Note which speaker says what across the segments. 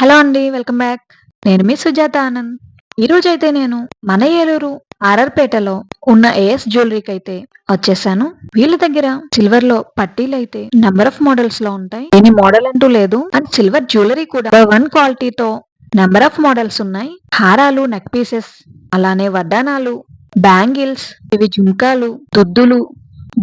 Speaker 1: Hello అండి. Welcome back. నేను మీ సుజాత ఆనంద్. ఈరోజైతే నేను మన ఏలూరు ఆర్ఆర్‌పేటలో ఉన్న ఏఎస్ జ్యువెల్లరీకైతే వచ్చేసాను. వీళ్ళ దగ్గర సిల్వర్‌లో పట్టీలైతే నంబర్ ఆఫ్ మోడల్స్‌లో ఉంటాయి. ఎనీ మోడల్ అంటూ లేదు. అండ్ సిల్వర్ జ్యువెల్లరీ కూడా వన్ క్వాలిటీతో నంబర్ ఆఫ్ మోడల్స్ ఉన్నాయి. హారాలు, నెక్ పీసెస్, అలానే వడ్డానాలు, బ్యాంగిల్స్, ఇవి జుంకాలు, దుద్దులు,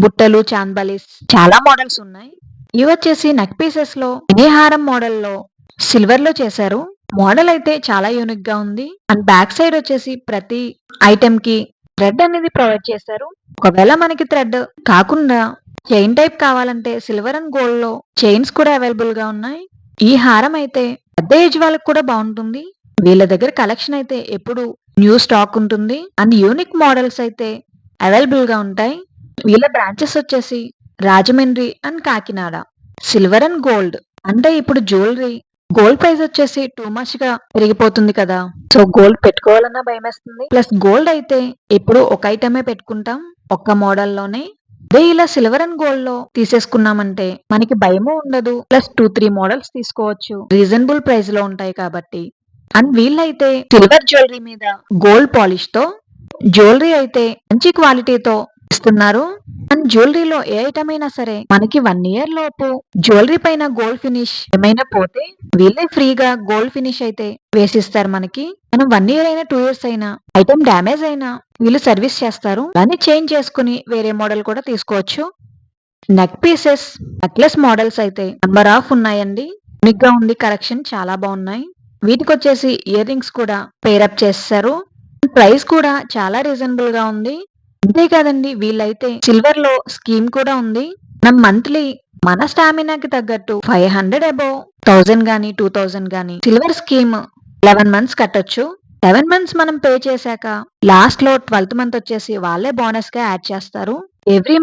Speaker 1: బుట్టలు, చాందబాలీస్ చాలా మోడల్స్ ఉన్నాయి. ఇవి వచ్చేసి నెక్ పీసెస్‌లో మినీ హారం మోడల్‌లో సిల్వర్ లో చేశారు. మోడల్ అయితే చాలా యూనిక్ గా ఉంది. అండ్ బ్యాక్ సైడ్ వచ్చేసి ప్రతి ఐటెం కి థ్రెడ్ అనేది ప్రొవైడ్ చేశారు. ఒకవేళ మనకి థ్రెడ్ కాకుండా చైన్ టైప్ కావాలంటే సిల్వర్ అండ్ గోల్డ్ లో చైన్స్ కూడా అవైలబుల్ గా ఉన్నాయి. ఈ హారం అయితే పెద్ద ఏజ్ వాళ్ళకి కూడా బాగుంటుంది. వీళ్ళ దగ్గర కలెక్షన్ అయితే ఎప్పుడు న్యూ స్టాక్ ఉంటుంది. అండ్ యూనిక్ మోడల్స్ అయితే అవైలబుల్ గా ఉంటాయి. వీళ్ళ బ్రాంచెస్ వచ్చేసి Rajahmundry and Kakinada. Silver and gold అంటే ఇప్పుడు జ్యువెలరీ గోల్డ్ ప్రైస్ వచ్చేసి టూ మచ్ గా పెరిగిపోతుంది కదా. సో గోల్డ్ పెట్టుకోవాలన్నా భయమేస్తుంది. ప్లస్ గోల్డ్ అయితే ఎప్పుడు ఒక ఐటమే పెట్టుకుంటాం, ఒక్క మోడల్ లోనే. అదే ఇలా సిల్వర్ అండ్ గోల్డ్ లో తీసేసుకున్నామంటే మనకి భయము ఉండదు. ప్లస్ 2-3 మోడల్స్ తీసుకోవచ్చు. రీజనబుల్ ప్రైస్ లో ఉంటాయి కాబట్టి. అండ్ వీళ్ళైతే సిల్వర్ జ్యువెలరీ మీద గోల్డ్ పాలిష్ తో జ్యువెలరీ అయితే మంచి క్వాలిటీతో ఇస్తున్నారు. అండ్ జ్యువెలరీలో ఏ ఐటమ్ అయినా సరే మనకి 1 ఇయర్ లోపు జ్యువెలరీ పైన గోల్డ్ ఫినిష్ ఏమైనా పోతే వీళ్ళే ఫ్రీగా గోల్డ్ ఫినిష్ అయితే వేసిస్తారు మనకి. మనం 1 ఇయర్ అయినా 2 ఇయర్స్ అయినా ఐటమ్ డ్యామేజ్ అయినా వీళ్ళు సర్వీస్ చేస్తారు. దాన్ని చేంజ్ చేసుకుని వేరే మోడల్ కూడా తీసుకోవచ్చు. నెక్ పీసెస్, నెక్లెస్ మోడల్స్ అయితే నంబర్ ఆఫ్ ఉన్నాయండి. యూనిక్ గా ఉంది. కలెక్షన్ చాలా బాగున్నాయి. వీటికి వచ్చేసి ఇయర్ రింగ్స్ కూడా పేరప్ చేస్తారు. ప్రైస్ కూడా చాలా రీజనబుల్ గా ఉంది. అంతే కాదండి, వీళ్ళైతే సిల్వర్ లో స్కీమ్ కూడా ఉంది. మనం మంత్లీ మన స్టామినాకి తగ్గట్టు 500 అబౌవ్ 1000 గానీ 2000 గానీ సిల్వర్ స్కీమ్ 11 మంత్స్ కట్టొచ్చు. 7 మంత్స్ మనం పే చేశాక లాస్ట్ లో 12th మంత్ వచ్చేసి వాళ్ళే బోనస్ గా యాడ్ చేస్తారు. ఎవ్రీ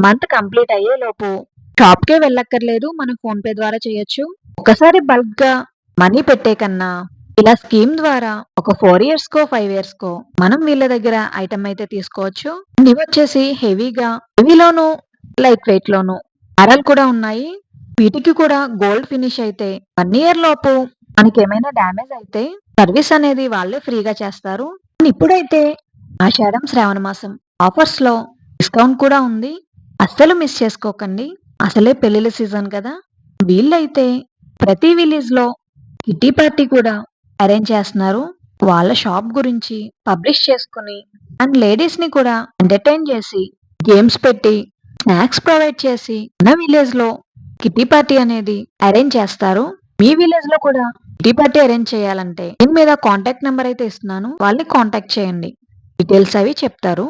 Speaker 1: మంత్ కంప్లీట్ అయ్యే లోపు షాప్ కే వెళ్ళక్కర్లేదు. మనం ఫోన్ పే ద్వారా చేయొచ్చు. ఒకసారి బల్క్ గా మనీ పెట్టే కన్నా ఇలా స్కీమ్ ద్వారా ఒక 4 ఇయర్స్ కో 5 ఇయర్స్ కో మనం వీళ్ళ దగ్గర ఐటమ్ అయితే తీసుకోవచ్చు. అండ్ ఇవి వచ్చేసి హెవీలోను లైట్ వెయిట్ లోను హారాలు కూడా ఉన్నాయి. వీటికి కూడా గోల్డ్ ఫినిష్ అయితే 1 ఇయర్ లోపు మనకి ఏమైనా డ్యామేజ్ అయితే సర్వీస్ అనేది వాళ్ళే ఫ్రీగా చేస్తారు. అండ్ ఇప్పుడైతే ఆషాఢం శ్రావణ మాసం ఆఫర్స్ లో డిస్కౌంట్ కూడా ఉంది. అస్సలు మిస్ చేసుకోకండి. అసలే పెళ్లిళ్ళ సీజన్ కదా. వీళ్ళైతే ప్రతి విలేజ్ లో కిట్టి పార్టీ కూడా అరేంజ్ చేస్తున్నారు. వాళ్ళ షాప్ గురించి పబ్లిష్ చేసుకుని అండ్ లేడీస్ ని కూడా ఎంటర్టైన్ చేసి గేమ్స్ పెట్టి స్నాక్స్ ప్రొవైడ్ చేసి మన విలేజ్ లో కిట్టి పార్టీ అనేది అరేంజ్ చేస్తారు. మీ విలేజ్ లో కూడా కిట్టి పార్టీ అరేంజ్ చేయాలంటే దీని మీద కాంటాక్ట్ నెంబర్ అయితే ఇస్తున్నాను. వాళ్ళని కాంటాక్ట్ చేయండి. డీటెయిల్స్ అవి చెప్తారు.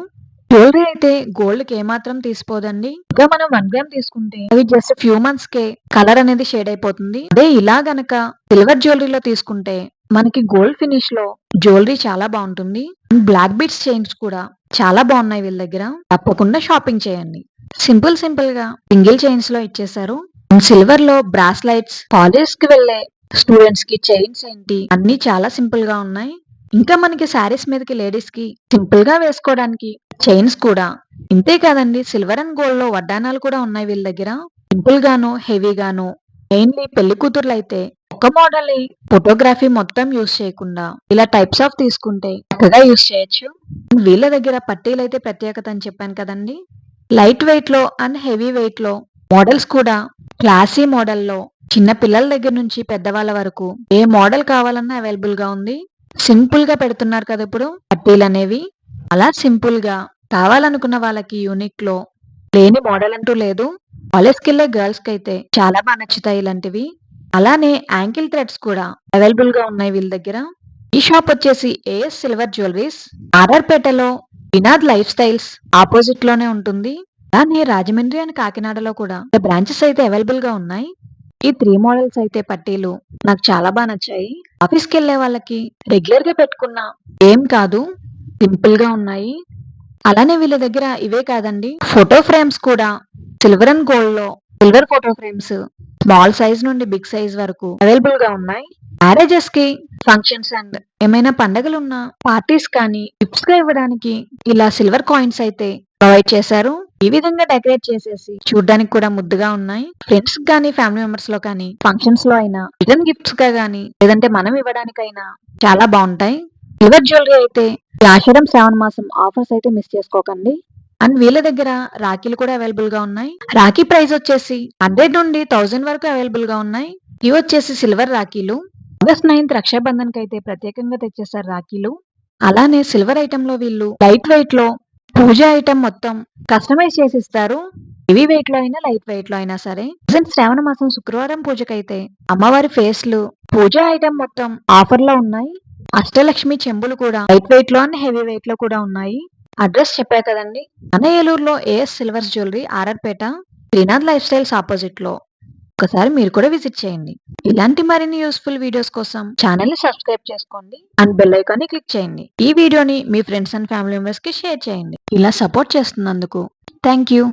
Speaker 1: జ్యువెలరీ అయితే గోల్డ్ కి ఏమాత్రం తీసిపోదండి. ఇంకా మనం 1 గ్రామ్ తీసుకుంటే అవి జస్ట్ ఫ్యూ మంత్స్ కే కలర్ అనేది షేడ్ అయిపోతుంది. అదే ఇలా గనక సిల్వర్ జ్యువెలరీలో తీసుకుంటే మనకి గోల్డ్ ఫినిష్ లో జ్యువెలరీ చాలా బాగుంటుంది. బ్లాక్ బీడ్స్ చైన్స్ కూడా చాలా బాగున్నాయి వీళ్ళ దగ్గర. తప్పకుండా షాపింగ్ చేయండి. సింపుల్ గా సింగిల్ చైన్స్ లో ఇచ్చేసారు. సిల్వర్ లో బ్రాస్లైట్స్, కాలేజ్ కి వెళ్లే స్టూడెంట్స్ కి చైన్స్ ఏంటి అన్ని చాలా సింపుల్ గా ఉన్నాయి. ఇంకా మనకి శారీస్ మీదకి లేడీస్ కి సింపుల్ గా వేసుకోవడానికి చైన్స్ కూడా. ఇంతే కాదండి, సిల్వర్ అండ్ గోల్డ్ లో వడ్డానాలు కూడా ఉన్నాయి వీళ్ళ దగ్గర. సింపుల్ గాను హెవీ గాను. మెయిన్లీ పెళ్లి కూతుర్లు అయితే ఒక మోడల్ ఫోటోగ్రఫీ మొత్తం యూస్ చేయకుండా ఇలా టైప్స్ ఆఫ్ తీసుకుంటే చక్కగా యూస్ చేయొచ్చు. వీళ్ళ దగ్గర పట్టీలు అయితే ప్రత్యేకత అని చెప్పాను కదండి. లైట్ వెయిట్ లో అండ్ హెవీ వెయిట్ లో మోడల్స్ కూడా క్లాసీ మోడల్లో చిన్న పిల్లల దగ్గర నుంచి పెద్దవాళ్ళ వరకు ఏ మోడల్ కావాలన్నా అవైలబుల్ గా ఉంది. సింపుల్ గా పెడుతున్నారు కదా ఇప్పుడు పట్టీలు అనేవి. అలా సింపుల్ గా కావాలనుకున్న వాళ్ళకి యూనిక్ లో లేని మోడల్ అంటూ లేదు. కాలేజ్ కి వెళ్ళే గర్ల్స్ కి అయితే చాలా బాగా నచ్చుతాయి ఇలాంటివి. అలానే యాంకిల్ థ్రెడ్స్ కూడా అవైలబుల్ గా ఉన్నాయి వీళ్ళ దగ్గర. ఈ షాప్ వచ్చేసి ఏఎస్ సిల్వర్ జ్యువెలరీస్ ఆర్ఆర్‌పేటలో వినాద్ లైఫ్ స్టైల్స్ ఆపోజిట్ లోనే ఉంటుంది. అలానే రాజమండ్రి అండ్ కాకినాడలో కూడా బ్రాంచెస్ అయితే అవైలబుల్ గా ఉన్నాయి. ఈ 3 మోడల్స్ అయితే పట్టీలు నాకు చాలా బాగా నచ్చాయి. ఆఫీస్ కి వెళ్లే వాళ్ళకి రెగ్యులర్ గా పెట్టుకున్న ఏం కాదు, సింపుల్ గా ఉన్నాయి. అలానే వీళ్ళ దగ్గర ఇవే కాదండి, ఫోటో ఫ్రేమ్స్ కూడా సిల్వర్ అండ్ గోల్డ్ లో silver photo frames small size నుండి బిగ్ సైజ్ వరకు అవైలబుల్ గా ఉన్నాయి. మ్యారేజెస్ కి, ఫంక్షన్స్ అండ్ ఏమైనా పండగలు ఉన్న పార్టీస్ కానీ గిఫ్ట్స్ గా ఇవ్వడానికి ఇలా సిల్వర్ కాయిన్స్ అయితే ప్రొవైడ్ చేశారు. ఈ విధంగా డెకరేట్ చేసేసి చూడ్డానికి కూడా ముద్దుగా ఉన్నాయి. ఫ్రెండ్స్ గానీ, ఫ్యామిలీ మెంబర్స్ లో కానీ, ఫంక్షన్స్ లో అయినా, రిటర్న్ గిఫ్ట్స్ గా గానీ, లేదంటే మనం ఇవ్వడానికైనా చాలా బావుంటాయి. సిల్వర్ జ్యువెలరీ అయితే ఈ ఆషాఢం, శ్రావణ మాసం ఆఫర్స్ అయితే మిస్ చేసుకోకండి. అండ్ వీళ్ళ దగ్గర రాఖీలు కూడా అవైలబుల్ గా ఉన్నాయి. రాఖీ ప్రైస్ వచ్చేసి 100 నుండి 1000 వరకు అవైలబుల్ గా ఉన్నాయి. ఇవి వచ్చేసి సిల్వర్ రాఖీలు. ఆగస్ట్ 9th రక్షాబంధన్ కి అయితే ప్రత్యేకంగా తెచ్చేసారు రాఖీలు. అలానే సిల్వర్ ఐటెం లో వీళ్ళు లైట్ వెయిట్ లో పూజా ఐటెం మొత్తం కస్టమైజ్ చేసిస్తారు. హెవీ వెయిట్ లో అయినా, లైట్ వెయిట్ లో అయినా సరే. ప్రజెంట్ శ్రావణ మాసం శుక్రవారం పూజకైతే అమ్మవారి ఫేస్లు, పూజా ఐటెం మొత్తం ఆఫర్ లో ఉన్నాయి. అష్టలక్ష్మి చెంబులు కూడా లైట్ వెయిట్ లో అండ్ హెవీ వెయిట్ లో కూడా ఉన్నాయి. అడ్రస్ చెప్పా కదండి. మన ఏలూరులో AS silvers jewellery, RR Peta, Srinath life styles opposite లో. ఒకసారి మీరు కూడా విజిట్ చేయండి. ఇలాంటి మరిన్ని యూస్ఫుల్ వీడియోస్ కోసం ఛానల్ ని సబ్స్క్రైబ్ చేసుకోండి అండ్ బెల్ ఐకాన్ ని క్లిక్ చేయండి. ఈ వీడియోని మీ ఫ్రెండ్స్ అండ్ ఫ్యామిలీ మెంబర్స్ కి షేర్ చేయండి. ఇలా సపోర్ట్ చేస్తున్నందుకు థ్యాంక్ యూ.